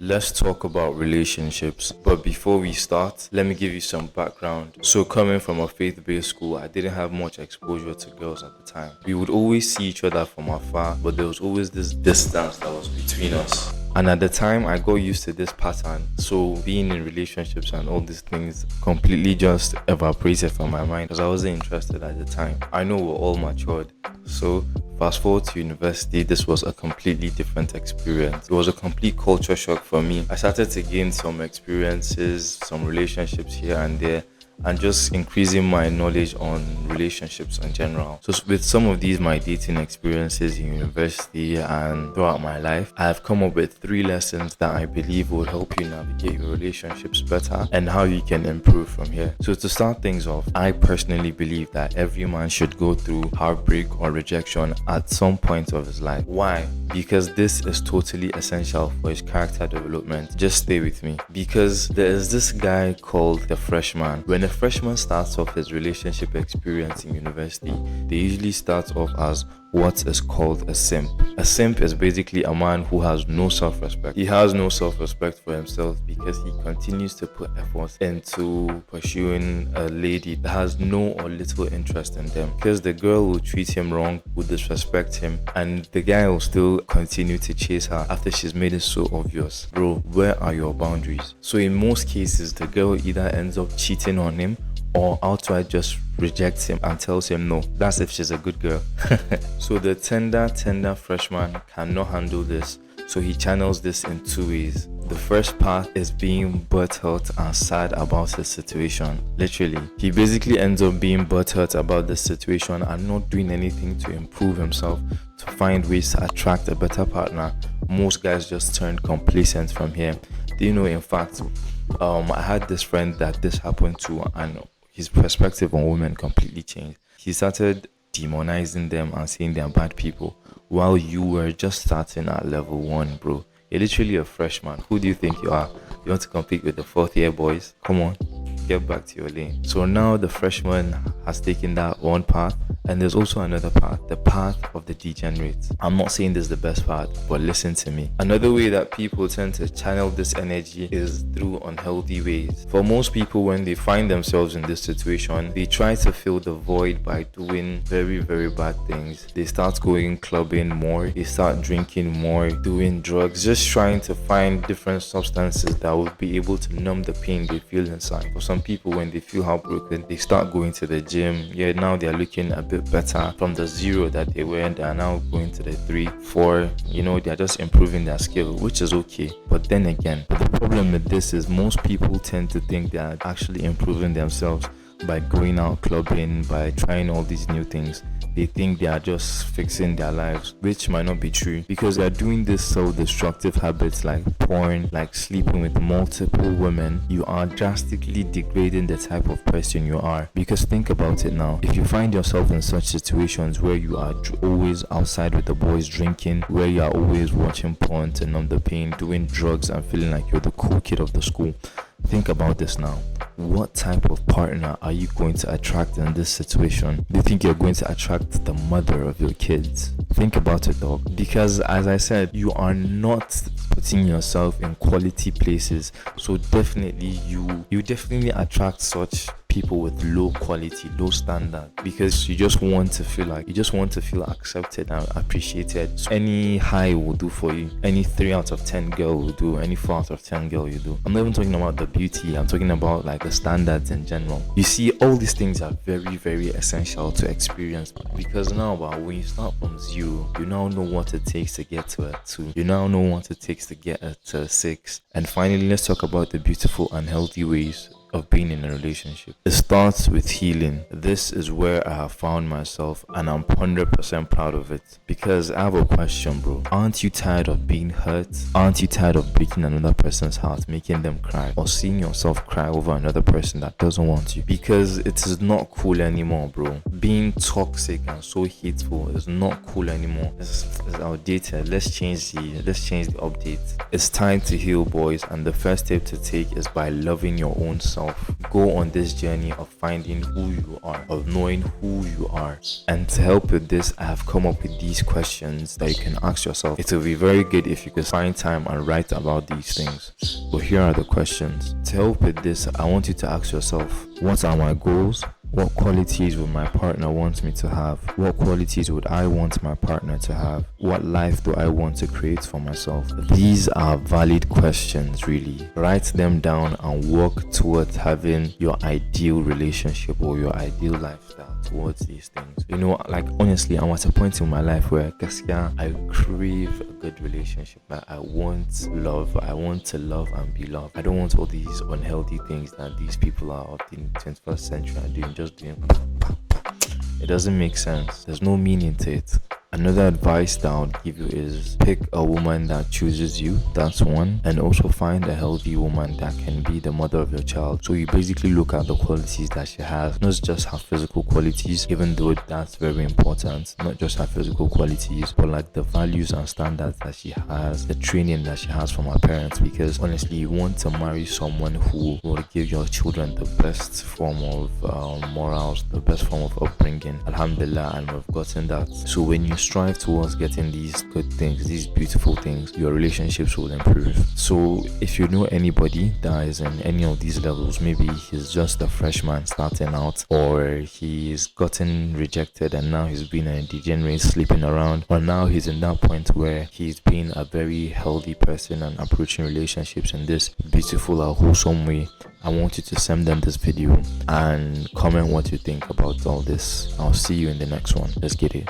Let's talk about relationships. But before we start, let me give you some background. So, coming from a faith based school, I didn't have much exposure to girls at the time. We would always see each other from afar, but there was always this distance that was between us. And at the time, I got used to this pattern. So, being in relationships and all these things completely just evaporated from my mind because I wasn't interested at the time. I know we're all matured. So, fast forward to university, this was a completely different experience. It was a complete culture shock for me. I started to gain some experiences, some relationships here and there, and just increasing my knowledge on relationships in general. So with some of these my dating experiences in university and throughout my life, I have come up with 3 lessons that I believe will help you navigate your relationships better and how you can improve from here. So to start things off, I personally believe that every man should go through heartbreak or rejection at some point of his life. Why? Because this is totally essential for his character development. Just stay with me. Because there is this guy called the freshman. When a freshman starts off his relationship experience in university, they usually start off as what is called a simp. A simp is basically a man who has no self-respect. He has no self-respect for himself because he continues to put effort into pursuing a lady that has no or little interest in them. Because the girl will treat him wrong, will disrespect him, and the guy will still continue to chase her after she's made it so obvious. Bro, where are your boundaries? So in most cases, the girl either ends up cheating on him or outright just rejects him and tells him no. That's if she's a good girl. So the tender freshman cannot handle this, so he channels this in 2 ways. The first part is being butthurt and sad about his situation. Literally, he basically ends up being butthurt about the situation and not doing anything to improve himself, to find ways to attract a better partner. Most guys just turn complacent from here. Do you know, in fact, I had this friend that this happened to, and his perspective on women completely changed. He started demonizing them and saying they're bad people while you were just starting at level 1, bro. You're literally a freshman. Who do you think you are? You want to compete with the 4th year boys? Come on, get back to your lane. So now the freshman has taken that one path, and there's also another path, the path of the degenerates. I'm not saying this is the best path, but listen to me. Another way that people tend to channel this energy is through unhealthy ways. For most people, when they find themselves in this situation, they try to fill the void by doing very, very bad things. They start going clubbing more, they start drinking more, doing drugs, just trying to find different substances that would be able to numb the pain they feel inside. For some people, when they feel heartbroken, they start going to the gym. Yeah, now they're looking a bit better from the 0 that they were, and they are now going to the 3, 4. They're just improving their skill, which is okay. But then again, the problem with this is most people tend to think they are actually improving themselves by going out clubbing, by trying all these new things. They think they are just fixing their lives, which might not be true, because they are doing these self-destructive habits like porn, like sleeping with multiple women. You are drastically degrading the type of person you are. Because think about it now, if you find yourself in such situations where you are always outside with the boys drinking, where you are always watching porn to numb the pain, doing drugs and feeling like you're the cool kid of the school, think about this now. What type of partner are you going to attract in this situation? Do you think you're going to attract the mother of your kids? Think about it, dog. Because as I said, you are not putting yourself in quality places. So definitely you definitely attract such people with low quality, low standard, because you just want to feel accepted and appreciated. So any high will do for you. Any 3 out of 10 girl will do. Any 4 out of 10 girl you do. I'm not even talking about the beauty. I'm talking about like the standards in general. You see, all these things are very, very essential to experience, because now when you start from 0, you now know what it takes to get to a 2. You now know what it takes to get to a 6. And finally, let's talk about the beautiful and healthy ways of being in a relationship. It starts with healing. This is where I have found myself, and I'm 100% proud of it. Because I have a question, bro. Aren't you tired of being hurt? Aren't you tired of breaking another person's heart, making them cry, or seeing yourself cry over another person that doesn't want you? Because it is not cool anymore, bro. Being toxic and so hateful is not cool anymore. It's outdated. Let's change the update. It's time to heal, boys, and the first step to take is by loving your own self. yourself. Go on this journey of finding who you are, of knowing who you are. And to help with this, I have come up with these questions that you can ask yourself. It will be very good if you could find time and write about these things. But here are the questions. To help with this, I want you to ask yourself, what are my goals? What qualities would my partner want me to have? What qualities would I want my partner to have? What life do I want to create for myself? These are valid questions, really. Write them down and work towards having your ideal relationship or your ideal lifestyle towards these things. Like honestly, I'm at a point in my life where I crave a good relationship. Like, I want love. I want to love and be loved. I don't want all these unhealthy things that these people are of the 21st century are doing. It doesn't make sense. There's no meaning to it. Another advice that I would give you is pick a woman that chooses you. That's one. And also find a healthy woman that can be the mother of your child. So you basically look at the qualities that she has, not just her physical qualities, even though that's very important. Not just her physical qualities, but like the values and standards that she has, the training that she has from her parents. Because honestly, you want to marry someone who will give your children the best form of morals, the best form of upbringing. Alhamdulillah, and we've gotten that. So when you strive towards getting these good things, these beautiful things, your relationships will improve. So if you know anybody that is in any of these levels, maybe he's just a freshman starting out, or he's gotten rejected and now he's been a degenerate sleeping around, or now he's in that point where he's been a very healthy person and approaching relationships in this beautiful or wholesome way, I want you to send them this video and comment what you think about all this. I'll see you in the next one. Let's get it.